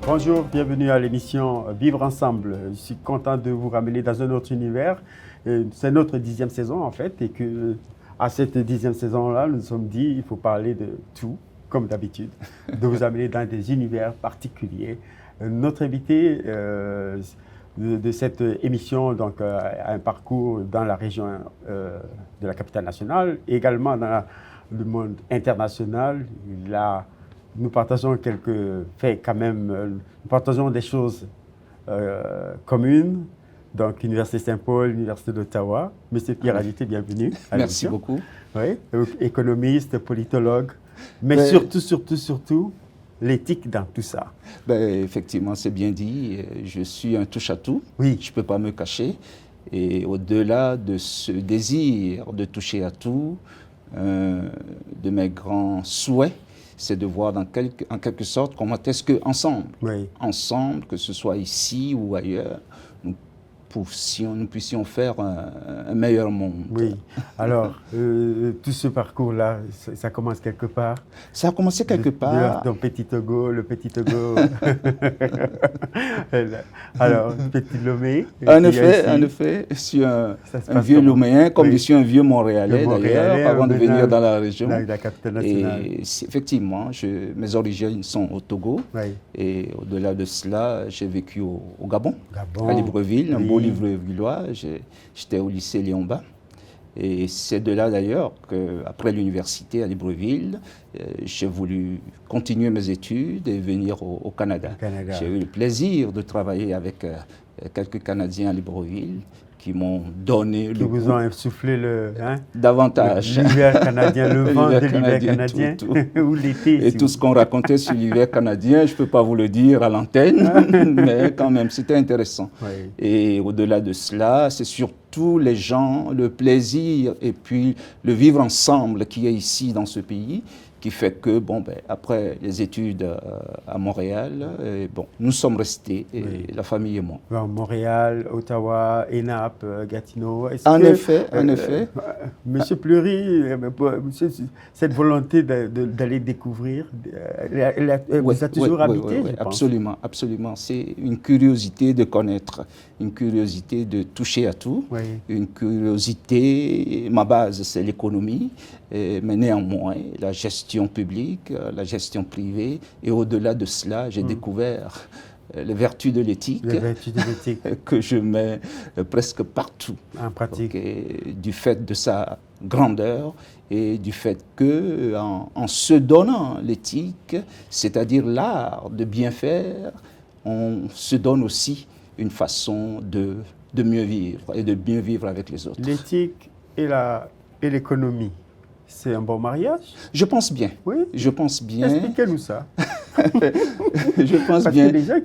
Bonjour, bienvenue à l'émission Vivre ensemble. Je suis content de vous ramener dans un autre univers. C'est notre 10e saison en fait et que à cette 10e saison-là, nous nous sommes dit il faut parler de tout, comme d'habitude, de vous amener dans des univers particuliers. Notre invité de cette émission donc, a un parcours dans la région de la capitale nationale, également dans le monde international. Nous partageons quelques faits quand même, nous partageons des choses communes, donc Université Saint-Paul, Université d'Ottawa. Monsieur Pierre Alité, bienvenue. Merci beaucoup. Oui, économiste, politologue, mais surtout, l'éthique dans tout ça. Effectivement, c'est bien dit, je suis un touche-à-tout, oui. Je ne peux pas me cacher. Et au-delà de ce désir de toucher à tout, de mes grands souhaits, c'est de voir en quelque sorte comment est-ce ensemble, que ce soit ici ou ailleurs, nous puissions faire un meilleur monde. Oui. Alors, tout ce parcours-là, ça commence quelque part. Ça a commencé quelque part. Dans Petit Togo, le Petit Togo. Alors, Petit Lomé. En effet, je suis un vieux Loméen, comme je suis un vieux Montréalais d'ailleurs, avant de venir dans la région. La capitale nationale. Et effectivement, mes origines sont au Togo. Oui. Et au-delà de cela, j'ai vécu au Gabon, à Libreville, un beau Libreville. J'étais au lycée Léon-Bas. Et c'est de là d'ailleurs qu'après l'université à Libreville, j'ai voulu continuer mes études et venir au Canada. J'ai eu le plaisir de travailler avec quelques Canadiens à Libreville qui m'ont donné qui vous ont insufflé davantage l'hiver canadien, le vent de l'hiver canadien, ou l'été. Et tout ce qu'on racontait sur l'hiver canadien, je ne peux pas vous le dire à l'antenne, mais quand même, c'était intéressant. Oui. Et au-delà de cela, c'est surtout les gens, le plaisir et puis le vivre ensemble qui est ici dans ce pays, qui fait que, après les études à Montréal, nous sommes restés, la famille et moi. Montréal, Ottawa, ENAP, Gatineau. En effet. Monsieur Fleury, cette volonté d'aller découvrir, vous a toujours habité, je pense. Absolument. C'est une curiosité de connaître, une curiosité de toucher à tout, une curiosité, ma base c'est l'économie, mais néanmoins la gestion publique, la gestion privée, et au-delà de cela, j'ai découvert les vertus de l'éthique que je mets presque partout. En pratique. Du fait de sa grandeur et du fait que, en se donnant l'éthique, c'est-à-dire l'art de bien faire, on se donne aussi une façon de mieux vivre et de mieux vivre avec les autres. L'éthique et l'économie. C'est un bon mariage? Je pense bien. Oui? Je pense bien. Expliquez-nous ça. Je pense Parce bien. que les gens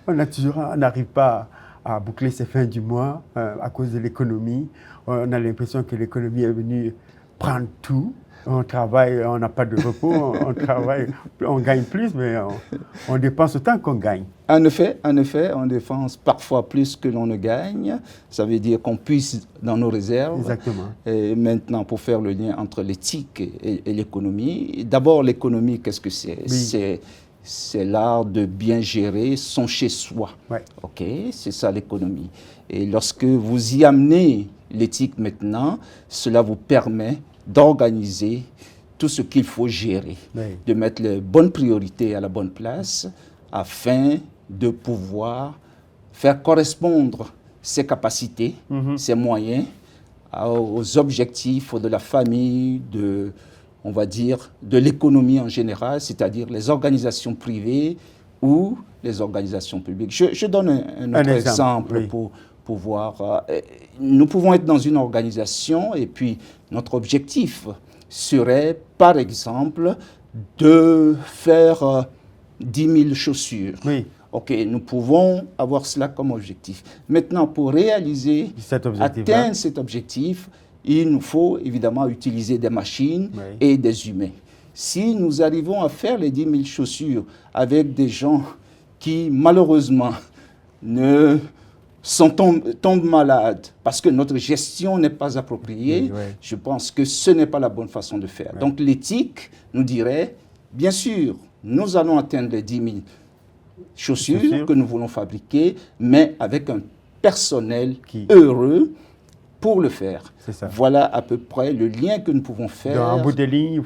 on n'arrive pas à boucler ses fins du mois à cause de l'économie. On a l'impression que l'économie est venue prendre tout. On travaille, on n'a pas de repos, on travaille, on gagne plus, mais on dépense autant qu'on gagne. En effet, on dépense parfois plus que l'on ne gagne. Ça veut dire qu'on puise dans nos réserves. Exactement. Et maintenant, pour faire le lien entre l'éthique et l'économie, d'abord l'économie, qu'est-ce que c'est? Oui. C'est l'art de bien gérer son chez-soi. Ouais. OK, c'est ça l'économie. Et lorsque vous y amenez l'éthique maintenant, cela vous permet d'organiser tout ce qu'il faut gérer, de mettre les bonnes priorités à la bonne place afin de pouvoir faire correspondre ses capacités, ses moyens aux objectifs de la famille, on va dire, de l'économie en général, c'est-à-dire les organisations privées ou les organisations publiques. Je donne un autre exemple pour voir. Nous pouvons être dans une organisation et puis notre objectif serait, par exemple, de faire 10 000 chaussures. Oui. OK, nous pouvons avoir cela comme objectif. Maintenant, pour réaliser, atteindre cet objectif, il nous faut évidemment utiliser des machines et des humains. Si nous arrivons à faire les 10 000 chaussures avec des gens qui, malheureusement, tombent malades parce que notre gestion n'est pas appropriée, je pense que ce n'est pas la bonne façon de faire. Donc l'éthique nous dirait, bien sûr, nous allons atteindre les 10 000 chaussures que nous voulons fabriquer, mais avec un personnel heureux pour le faire. Ça. Voilà à peu près le lien que nous pouvons faire. En bout de ligne,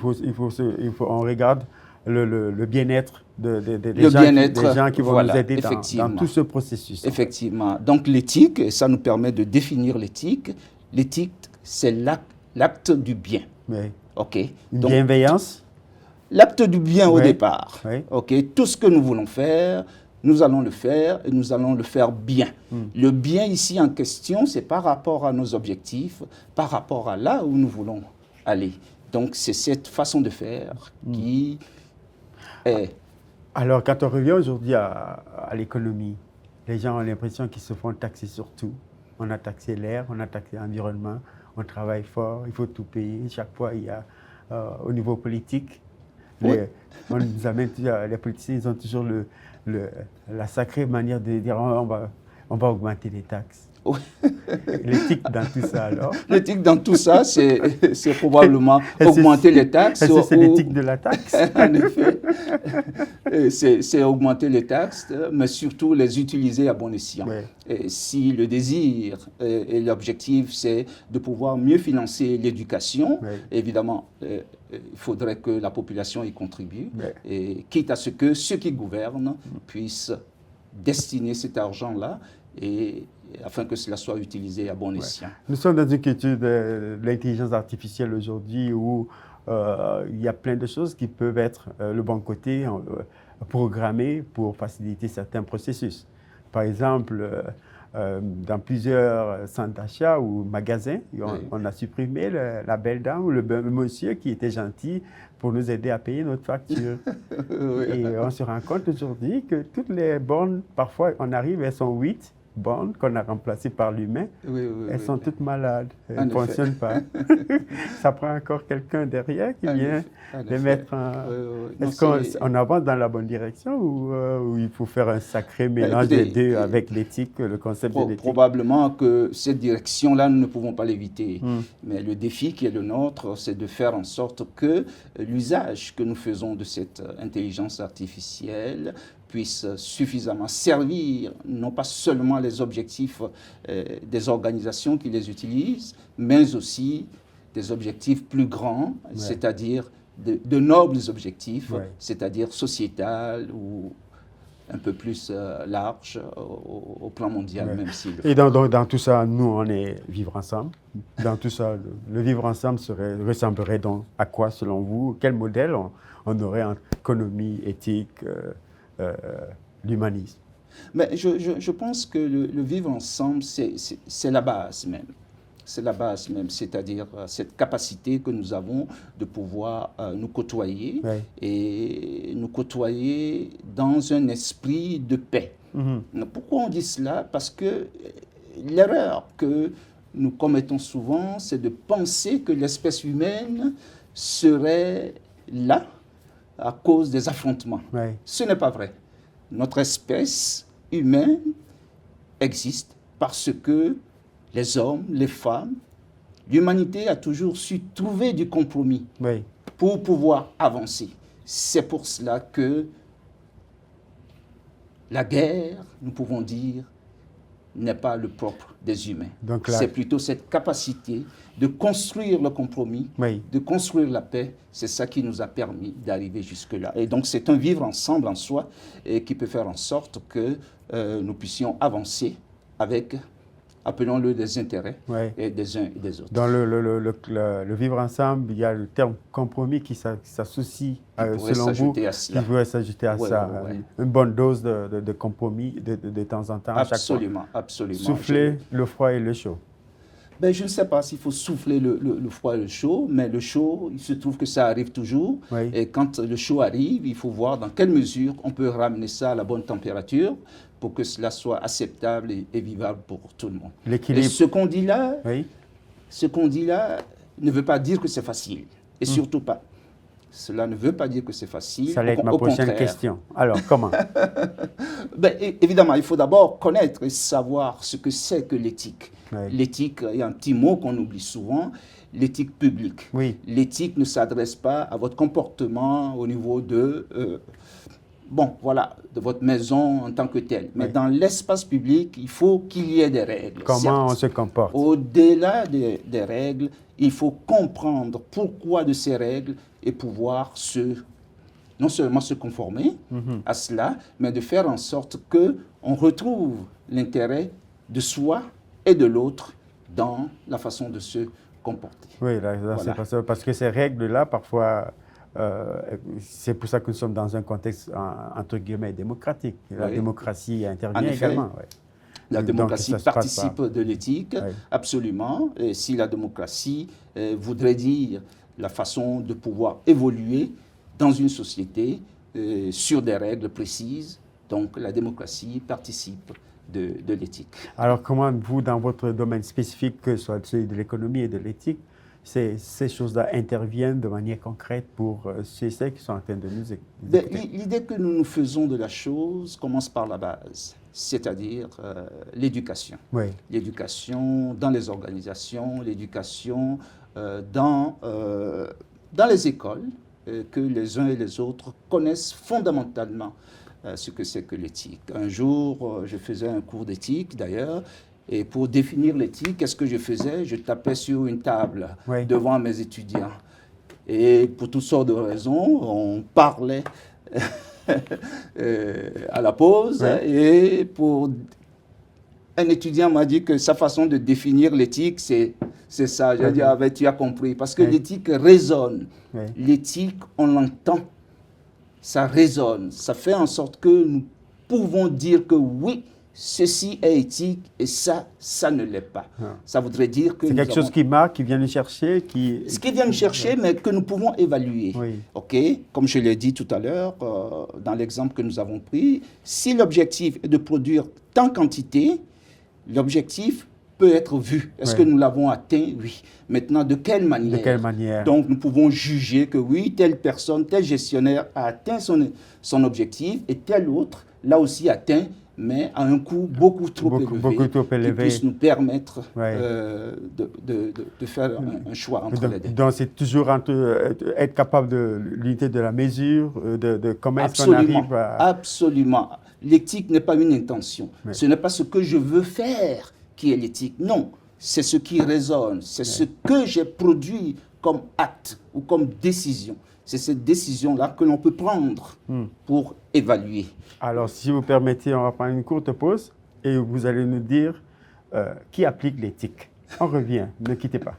on regarde le bien-être des gens qui vont nous aider dans tout ce processus. Effectivement. Donc l'éthique, ça nous permet de définir l'éthique. L'éthique, c'est l'acte du bien. Oui. Okay. Donc, bienveillance. L'acte du bien au départ. Oui. Okay. Tout ce que nous voulons faire, nous allons le faire et nous allons le faire bien. Le bien ici en question, c'est par rapport à nos objectifs, par rapport à là où nous voulons aller. Donc c'est cette façon de faire qui est... Alors quand on revient aujourd'hui à l'économie, les gens ont l'impression qu'ils se font taxer sur tout. On a taxé l'air, on a taxé l'environnement, on travaille fort, il faut tout payer. Chaque fois, il y a au niveau politique, on nous amène, les politiciens, ils ont toujours la sacrée manière de dire on va augmenter les taxes. L'éthique dans tout ça, alors? L'éthique dans tout ça, c'est probablement augmenter les taxes. Est-ce que c'est l'éthique de la taxe? En effet, c'est augmenter les taxes, mais surtout les utiliser à bon escient. Ouais. Et si le désir et l'objectif, c'est de pouvoir mieux financer l'éducation, évidemment, il faudrait que la population y contribue, et quitte à ce que ceux qui gouvernent puissent destiner cet argent-là afin que cela soit utilisé à bon escient. Nous sommes dans une culture de l'intelligence artificielle aujourd'hui où il y a plein de choses qui peuvent être le bon côté programmées pour faciliter certains processus. Par exemple, dans plusieurs centres d'achat ou magasins, on a supprimé la belle dame ou le monsieur qui était gentil pour nous aider à payer notre facture. Et on se rend compte aujourd'hui que toutes les bornes, parfois on arrive, elles sont 8 bornes qu'on a remplacées par l'humain, elles sont toutes malades, elles ne fonctionnent pas. Ça prend encore quelqu'un derrière qui vient les mettre en... Est-ce qu'on avance dans la bonne direction ou il faut faire un sacré mélange des deux avec l'éthique, le concept de l'éthique? Probablement que cette direction-là, nous ne pouvons pas l'éviter. Mais le défi qui est le nôtre, c'est de faire en sorte que l'usage que nous faisons de cette intelligence artificielle puisse suffisamment servir, non pas seulement les objectifs des organisations qui les utilisent, mais aussi des objectifs plus grands, c'est-à-dire de nobles objectifs, c'est-à-dire sociétal ou un peu plus large au plan mondial, même si... Et dans tout ça, nous, on est vivre ensemble. Dans tout ça, le vivre ensemble ressemblerait donc à quoi, selon vous? Quel modèle on aurait en économie, éthique, l'humanisme? Mais je pense que le vivre ensemble, c'est la base même. C'est la base même, c'est-à-dire cette capacité que nous avons de pouvoir nous côtoyer et nous côtoyer dans un esprit de paix. Pourquoi on dit cela? Parce que l'erreur que nous commettons souvent, c'est de penser que l'espèce humaine serait là à cause des affrontements. Ce n'est pas vrai. Notre espèce humaine existe parce que les hommes, les femmes, l'humanité a toujours su trouver du compromis pour pouvoir avancer. C'est pour cela que la guerre, nous pouvons dire, n'est pas le propre des humains. C'est plutôt cette capacité de construire le compromis, de construire la paix. C'est ça qui nous a permis d'arriver jusque-là. Et donc c'est un vivre ensemble en soi et qui peut faire en sorte que nous puissions avancer avec, appelons-le, des intérêts et des uns et des autres. Dans le vivre ensemble, il y a le terme compromis qui s'associe, selon vous, qui pourrait s'ajouter à ça. Une bonne dose de compromis de temps en temps, à chaque fois. Absolument. Souffler le froid et le chaud. Ben, je ne sais pas s'il faut souffler le froid et le chaud, mais le chaud, il se trouve que ça arrive toujours. Et quand le chaud arrive, il faut voir dans quelle mesure on peut ramener ça à la bonne température pour que cela soit acceptable et vivable pour tout le monde. Et ce qu'on dit là, ne veut pas dire que c'est facile. Et surtout pas. Cela ne veut pas dire que c'est facile. Ça va être ma prochaine question. Alors, comment? Ben, évidemment, il faut d'abord connaître et savoir ce que c'est que l'éthique. L'éthique, il y a un petit mot qu'on oublie souvent, l'éthique publique. L'éthique ne s'adresse pas à votre comportement au niveau de bon, voilà, de votre maison en tant que telle. Mais oui. dans l'espace public, il faut qu'il y ait des règles. Comment certes. on se comporte. Au-delà des règles, il faut comprendre pourquoi de ces règles et pouvoir non seulement se conformer à cela, mais de faire en sorte qu'on retrouve l'intérêt de soi et de l'autre dans la façon de se comporter. Oui, là, Voilà. c'est parce que ces règles-là, parfois, c'est pour ça que nous sommes dans un contexte, entre guillemets, démocratique. La Oui. démocratie En intervient effet. également. Ouais. La Donc, démocratie ça se passe participe par- de l'éthique, Oui. absolument. Et si la démocratie voudrait dire la façon de pouvoir évoluer dans une société sur des règles précises, donc la démocratie participe de l'éthique. Alors, comment vous, dans votre domaine spécifique, que ce soit celui de l'économie et de l'éthique, ces choses-là interviennent de manière concrète pour ceux qui sont en train de nous écouter? L'idée que nous nous faisons de la chose commence par la base, c'est-à-dire l'éducation. Oui. L'éducation dans les organisations, l'éducation dans les écoles, que les uns et les autres connaissent fondamentalement ce que c'est que l'éthique. Un jour, je faisais un cours d'éthique d'ailleurs, et pour définir l'éthique, qu'est-ce que je faisais? Je tapais sur une table Oui. devant mes étudiants. Et pour toutes sortes de raisons, on parlait à la pause, Oui. et pour un étudiant m'a dit que sa façon de définir l'éthique, c'est ça. J'ai dit, ah ben, tu as compris. Parce que Oui. l'éthique résonne. Oui. L'éthique, on l'entend. Ça résonne. Ça fait en sorte que nous pouvons dire que oui, ceci est éthique et ça ne l'est pas. Ah. Ça voudrait dire que C'est nous quelque chose avons- qui marque, qui vient nous chercher, ce qui vient nous chercher, mais que nous pouvons évaluer. Oui. OK? Comme je l'ai dit tout à l'heure, dans l'exemple que nous avons pris, si l'objectif est de produire tant quantité, l'objectif peut être vu. Est-ce Oui. que nous l'avons atteint? Oui. Maintenant, de quelle manière? De quelle manière? Donc, nous pouvons juger que oui, telle personne, tel gestionnaire a atteint son objectif et tel autre l'a aussi atteint, mais à un coût beaucoup trop élevé, qui puisse nous permettre Ouais. de faire un choix entre les deux. Donc, c'est toujours être capable de l'unité de la mesure, de comment est-ce qu'on arrive à... Absolument. L'éthique n'est pas une intention. Ouais. Ce n'est pas ce que je veux faire qui est l'éthique. Non, c'est ce qui résonne. C'est ce que j'ai produit comme acte ou comme décision. C'est cette décision-là que l'on peut prendre pour évaluer. Alors, si vous permettez, on va prendre une courte pause et vous allez nous dire qui applique l'éthique. On revient, ne quittez pas.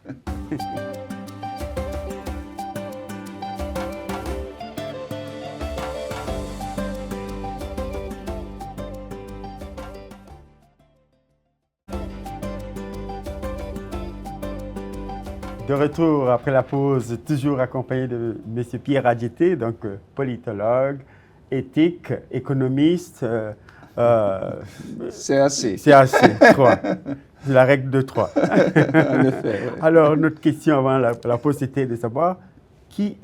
De retour après la pause, toujours accompagné de M. Pierre Adjeté, donc politologue, éthique, économiste. C'est assez. C'est assez, 3. C'est la règle de 3. En effet, ouais. Alors, notre question avant la pause, c'était de savoir qui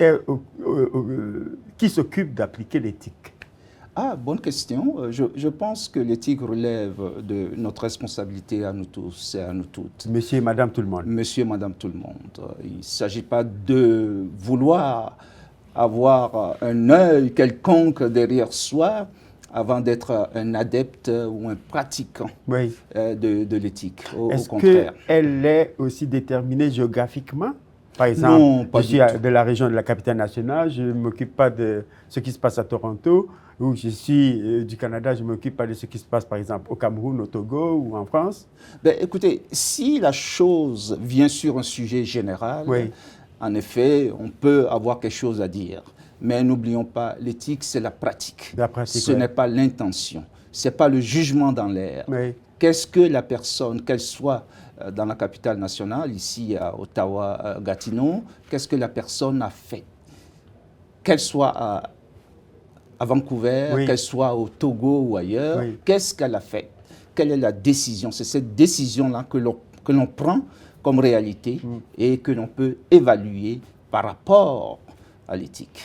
s'occupe d'appliquer l'éthique? Ah, bonne question. Je pense que l'éthique relève de notre responsabilité à nous tous et à nous toutes. Monsieur et madame tout le monde. Monsieur, madame, tout le monde. Il ne s'agit pas de vouloir avoir un œil quelconque derrière soi avant d'être un adepte ou un pratiquant Oui. de l'éthique. Au Est-ce contraire. qu'elle est aussi déterminée géographiquement? Par exemple, Non, pas je du suis tout. de la région de la capitale nationale, je ne m'occupe pas de ce qui se passe à Toronto, ou je suis du Canada, je ne m'occupe pas de ce qui se passe, par exemple, au Cameroun, au Togo ou en France. Ben, écoutez, si la chose vient sur un sujet général, Oui. en effet, on peut avoir quelque chose à dire. Mais n'oublions pas, l'éthique, c'est la pratique. La pratique, Ce oui. n'est pas l'intention. Ce n'est pas le jugement dans l'air. Oui. Qu'est-ce que la personne, qu'elle soit dans la capitale nationale, ici à Ottawa, Gatineau, qu'est-ce que la personne a fait? Qu'elle soit à Vancouver, Oui. qu'elle soit au Togo ou ailleurs, Oui. qu'est-ce qu'elle a fait? Quelle est la décision? C'est cette décision-là que l'on prend comme réalité et que l'on peut évaluer par rapport à l'éthique.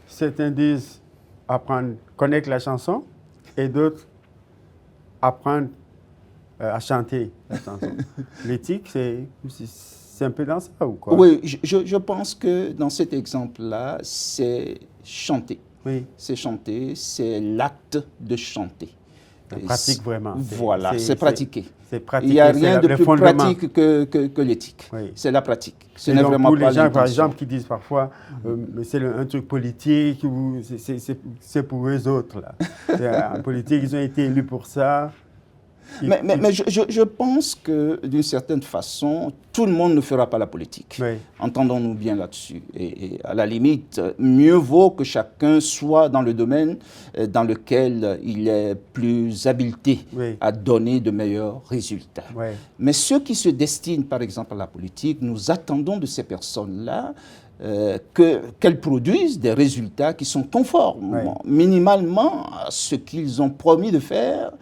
Certains disent apprendre, connaître la chanson, et d'autres apprendre à chanter la chanson. L'éthique, c'est un peu dans ça ou quoi? Oui, je pense que dans cet exemple-là, c'est chanter. Oui. C'est chanter, c'est l'acte de chanter. C'est pratique vraiment. Voilà, c'est pratiqué. C'est pratiqué. Il n'y a rien de plus pratique que l'éthique. Oui. C'est la pratique. Ce Et n'est donc, vraiment pour pas les gens, par l'intention. exemple, qui disent parfois c'est un truc politique, c'est pour eux autres. Là. En politique, ils ont été élus pour ça. Mais je pense que, d'une certaine façon, tout le monde ne fera pas la politique. Oui. Entendons-nous bien là-dessus. Et à la limite, mieux vaut que chacun soit dans le domaine dans lequel il est plus habilité Oui. à donner de meilleurs résultats. Oui. Mais ceux qui se destinent, par exemple, à la politique, nous attendons de ces personnes-là qu'elles produisent des résultats qui sont conformes, Oui. minimalement, à ce qu'ils ont promis de faire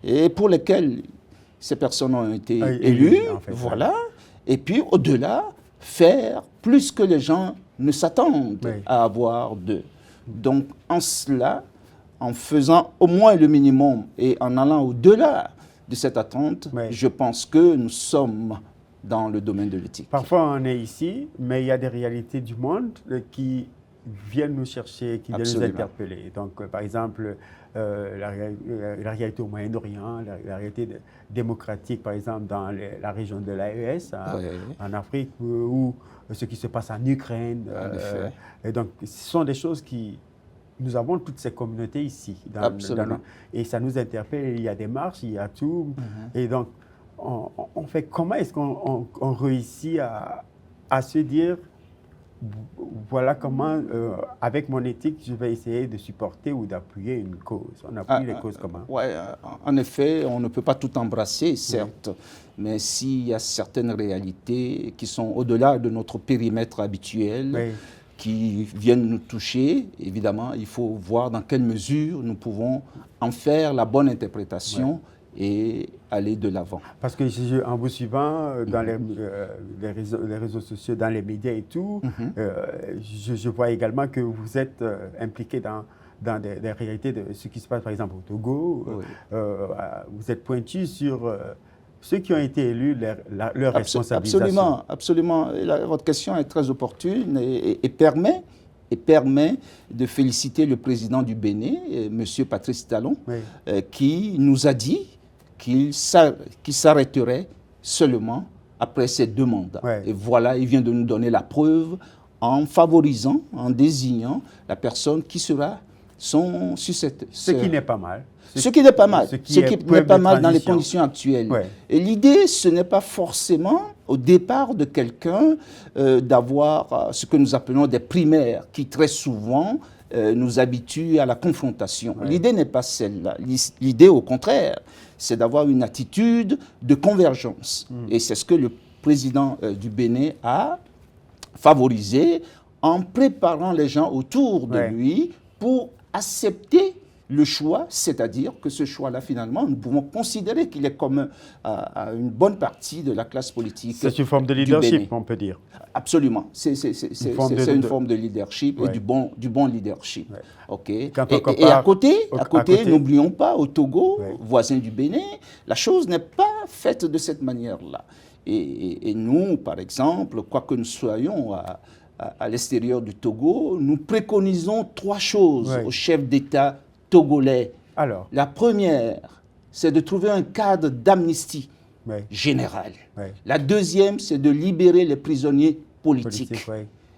et pour lesquels ces personnes ont été élues, en fait, voilà. Et puis, au-delà, faire plus que les gens ne s'attendent Oui. à avoir d'eux. Donc, en cela, en faisant au moins le minimum et en allant au-delà de cette attente, Oui. je pense que nous sommes dans le domaine de l'éthique. Parfois, on est ici, mais il y a des réalités du monde qui viennent nous chercher, qui viennent Absolument. nous interpeller. Donc, par exemple, la réalité au Moyen-Orient, la réalité démocratique, par exemple, dans la région de l'AES, en Afrique, ou ce qui se passe en Ukraine. Et donc, ce sont des choses qui... Nous avons toutes ces communautés ici. Et ça nous interpelle. Il y a des marches, il y a tout. Et donc, on fait comment est-ce qu'on réussit à se dire, voilà comment, avec mon éthique, je vais essayer de supporter ou d'appuyer une cause. On appuie les causes comment? Oui, en effet, on ne peut pas tout embrasser, certes, mais s'il y a certaines réalités qui sont au-delà de notre périmètre habituel, qui viennent nous toucher, évidemment, il faut voir dans quelle mesure nous pouvons en faire la bonne interprétation et aller de l'avant. Parce que en vous suivant dans les réseaux sociaux, dans les médias et tout, je vois également que vous êtes impliqué dans des réalités de ce qui se passe, par exemple, au Togo. Vous êtes pointu sur ceux qui ont été élus, leur responsabilisation. Absolument, absolument. Votre question est très opportune et permet de féliciter le président du Bénin, M. Patrice Talon, qui nous a dit qu'il s'arrêterait seulement après ces 2 mandats. Et voilà, il vient de nous donner la preuve en favorisant, en désignant la personne qui sera sur cette... Ce qui n'est pas mal. Ce qui n'est pas mal. Ce qui n'est pas mal dans les conditions actuelles. Et l'idée, ce n'est pas forcément, au départ de quelqu'un, d'avoir ce que nous appelons des primaires, qui très souvent nous habituent à la confrontation. L'idée n'est pas celle-là. L'idée, au contraire, c'est d'avoir une attitude de convergence. Et c'est ce que le président du Bénin a favorisé en préparant les gens autour de lui pour accepter le choix, c'est-à-dire que ce choix-là, finalement, nous pouvons considérer qu'il est commun à une bonne partie de la classe politique. C'est une forme de leadership, on peut dire. Absolument. C'est une forme de leadership et du bon leadership. Okay. Et à côté, n'oublions pas, au Togo, voisin du Bénin, la chose n'est pas faite de cette manière-là. Et nous, par exemple, quoi que nous soyons à l'extérieur du Togo, nous préconisons 3 choses au chef d'État togolais. Alors, la première, c'est de trouver un cadre d'amnistie générale. La deuxième, c'est de libérer les prisonniers politiques.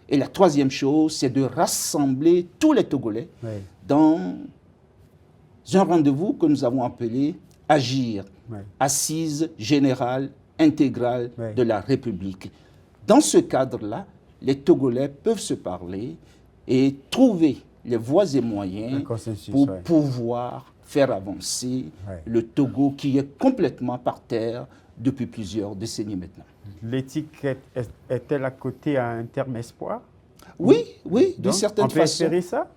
Et la troisième chose, c'est de rassembler tous les Togolais dans un rendez-vous que nous avons appelé Agir, Assise générale intégrale de la République. Dans ce cadre-là, les Togolais peuvent se parler et trouver les voies et moyens pour pouvoir faire avancer le Togo qui est complètement par terre depuis plusieurs décennies maintenant. L'éthique est-elle à côté à un terme espoir? Oui, d'une certaine façon. On peut espérer ça?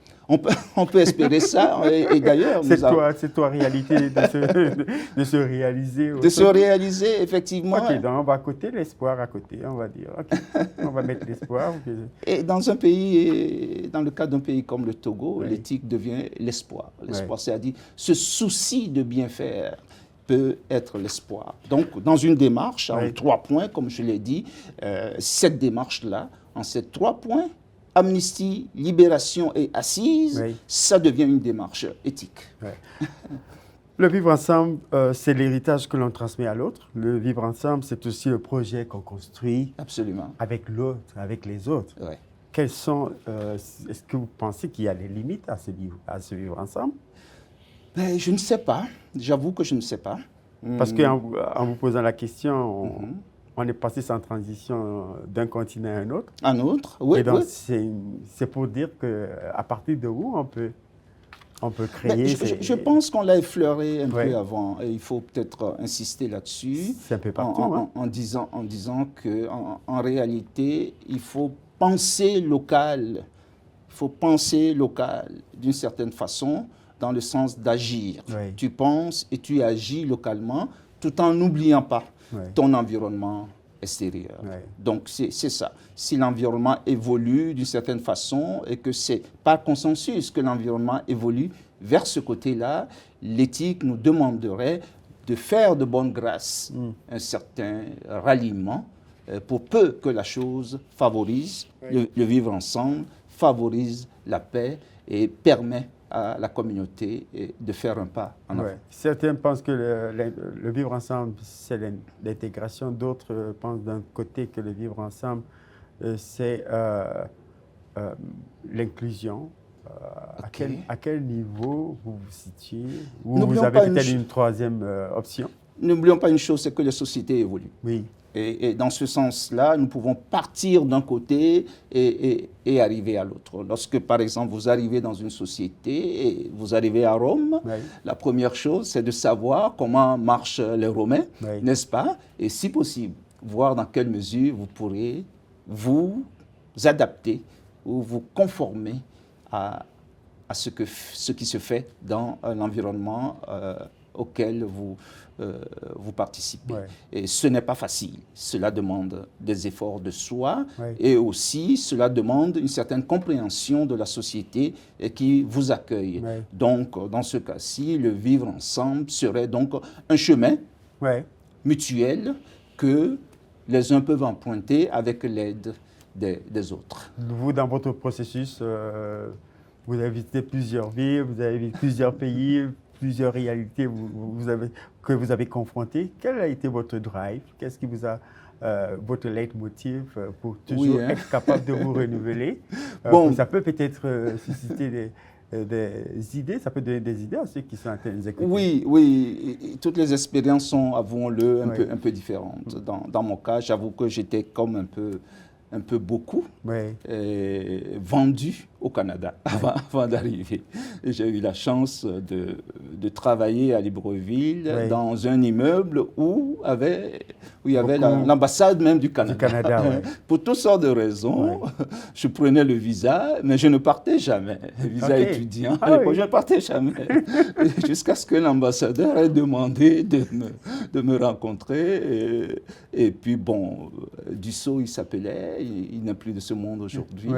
On peut espérer ça, et d'ailleurs... C'est toi réalité de se réaliser. De se réaliser, effectivement. Ok, donc on va côté l'espoir à côté, on va dire. Okay, on va mettre l'espoir. Et dans le cas d'un pays comme le Togo, l'éthique devient l'espoir. L'espoir, c'est-à-dire ce souci de bien faire peut être l'espoir. Donc, dans une démarche, en 3 points, comme je l'ai dit, cette démarche-là, en ces 3 points, amnistie, libération et assise, ça devient une démarche éthique. Le vivre ensemble, c'est l'héritage que l'on transmet à l'autre. Le vivre ensemble, c'est aussi le projet qu'on construit. Absolument. Avec l'autre, avec les autres. Ouais. Quelles sont, est-ce que vous pensez qu'il y a des limites à ce vivre ensemble? Ben, je ne sais pas. J'avoue que je ne sais pas. Parce qu'en vous posant la question, on est passé sans transition d'un continent à un autre. Un autre, oui. Et donc, c'est pour dire qu'à partir de où on peut créer... Je pense qu'on l'a effleuré un peu avant, et il faut peut-être insister là-dessus. C'est un peu partout. En disant qu'en réalité, il faut penser local. Il faut penser local d'une certaine façon, dans le sens d'agir. Oui. Tu penses et tu agis localement, tout en n'oubliant pas ton environnement extérieur. Oui. Donc, c'est ça. Si l'environnement évolue d'une certaine façon et que c'est par consensus que l'environnement évolue vers ce côté-là, l'éthique nous demanderait de faire de bonne grâce un certain ralliement pour peu que la chose favorise le vivre ensemble, favorise la paix et permet à la communauté de faire un pas en avant. Certains pensent que le vivre ensemble, c'est l'intégration. D'autres pensent d'un côté que le vivre ensemble, c'est l'inclusion. À quel niveau vous vous situez? Ou vous avez peut-être une troisième option? N'oublions pas une chose, c'est que les sociétés évoluent. Oui. Et dans ce sens-là, nous pouvons partir d'un côté et arriver à l'autre. Lorsque, par exemple, vous arrivez dans une société et vous arrivez à Rome, la première chose, c'est de savoir comment marchent les Romains, n'est-ce pas? Et si possible, voir dans quelle mesure vous pourrez vous adapter ou vous conformer à ce qui se fait dans l'environnement auquel vous participez. Et ce n'est pas facile. Cela demande des efforts de soi et aussi cela demande une certaine compréhension de la société qui vous accueille. Donc, dans ce cas-ci, le vivre ensemble serait donc un chemin mutuel que les uns peuvent emprunter avec l'aide des autres. Vous, dans votre processus, vous avez visité plusieurs villes, vous avez visité plusieurs pays, plusieurs réalités que vous avez confrontées. Quel a été votre drive? Qu'est-ce qui vous a, votre leitmotiv pour toujours être capable de vous renouveler? Ça peut peut-être susciter des idées, ça peut donner des idées à ceux qui sont en train de nous écouter. Oui, toutes les expériences sont, avouons-le, un peu différentes. Dans mon cas, j'avoue que j'étais comme un peu beaucoup vendu au Canada avant d'arriver. J'ai eu la chance de travailler à Libreville dans un immeuble où il y avait l'ambassade même du Canada. Pour toutes sortes de raisons, je prenais le visa, mais je ne partais jamais. Le visa étudiant, je ne partais jamais. Jusqu'à ce que l'ambassadeur ait demandé de me rencontrer. Et puis bon, Dussault, il s'appelait, il n'est plus de ce monde aujourd'hui.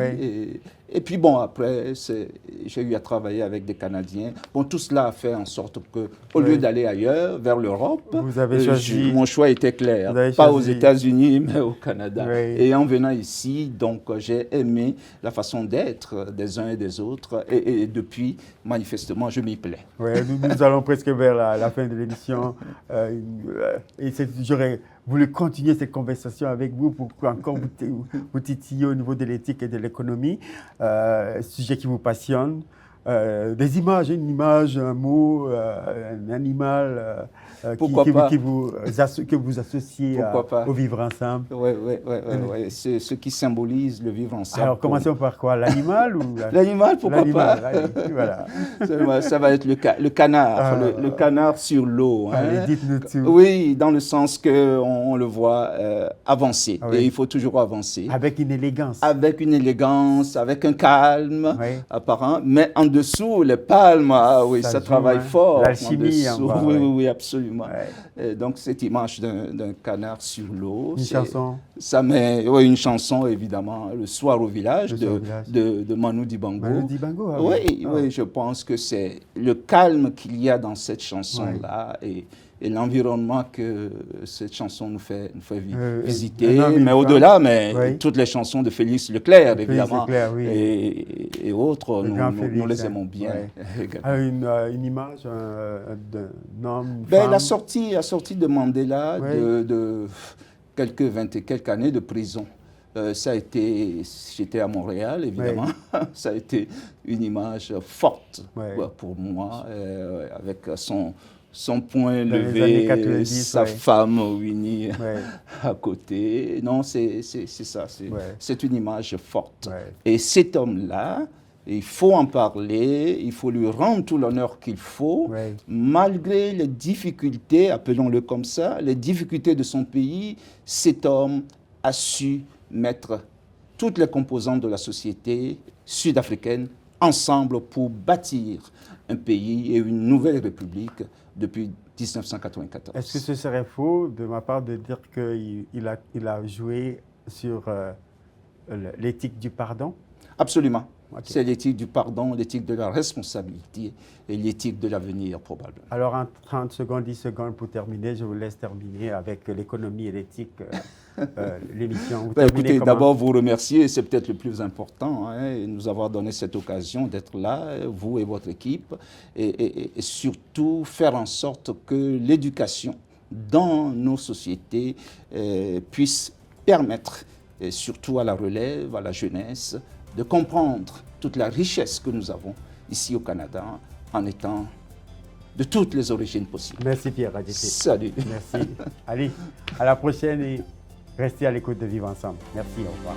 Et puis bon, après, j'ai eu à travailler avec des Canadiens. Bon, tout cela a fait en sorte que, au lieu d'aller ailleurs, vers l'Europe, mon choix était clair. Pas aux États-Unis, mais au Canada. Et en venant ici, donc, j'ai aimé la façon d'être des uns et des autres. Et depuis, manifestement, je m'y plais. Nous allons presque vers la fin de l'émission. J'aurais voulu continuer cette conversation avec vous pour encore vous titiller au niveau de l'éthique et de l'économie. Sujet qui vous passionne. Des images, une image, un mot, un animal que vous associez au vivre ensemble. Oui. C'est ce qui symbolise le vivre ensemble. Alors, commençons par quoi? L'animal ou L'animal, pourquoi pas? Voilà. Ça va être le canard, le canard sur l'eau. Dites-nous tout. Oui, dans le sens qu'on le voit avancer. Et il faut toujours avancer. Avec une élégance. Avec une élégance, avec un calme apparent. Mais en dessous, les palmes, ça travaille fort. L'alchimie. Oui, absolument. Et donc, cette image d'un canard sur l'eau. Une chanson. Ça met une chanson, évidemment, Le soir au village, de Manu Dibango. Manu Dibango, oui, je pense que c'est le calme qu'il y a dans cette chanson-là. Et et l'environnement que cette chanson nous fait visiter. Non, mais au-delà, oui. toutes les chansons de Félix Leclerc, évidemment, Leclerc, oui. et autres, nous les aimons bien. Ouais. Une image d'un homme, Ben, femme. la sortie de Mandela Oui. de quelques 20 et quelques années de prison. J'étais à Montréal, évidemment, ça a été une image forte pour moi, avec son poing levé, 90, sa femme Winnie à côté. Non, c'est ça, c'est une image forte. Et cet homme-là, il faut en parler, il faut lui rendre tout l'honneur qu'il faut, malgré les difficultés, appelons-le comme ça, les difficultés de son pays. Cet homme a su mettre toutes les composantes de la société sud-africaine ensemble pour bâtir un pays et une nouvelle république depuis 1994. Est-ce que ce serait faux de ma part de dire qu'il a joué sur l'éthique du pardon? Absolument. Okay. C'est l'éthique du pardon, l'éthique de la responsabilité et l'éthique de l'avenir, probablement. Alors, en 30 secondes, 10 secondes pour terminer, je vous laisse terminer avec l'économie et l'éthique, l'émission. Écoutez, d'abord, vous remercier, c'est peut-être le plus important, nous avoir donné cette occasion d'être là, vous et votre équipe, et surtout faire en sorte que l'éducation dans nos sociétés puisse permettre, et surtout à la relève, à la jeunesse, de comprendre toute la richesse que nous avons ici au Canada en étant de toutes les origines possibles. Merci Pierre Adjeti. Salut. Merci. Allez, à la prochaine et restez à l'écoute de Vivre Ensemble. Merci, au revoir.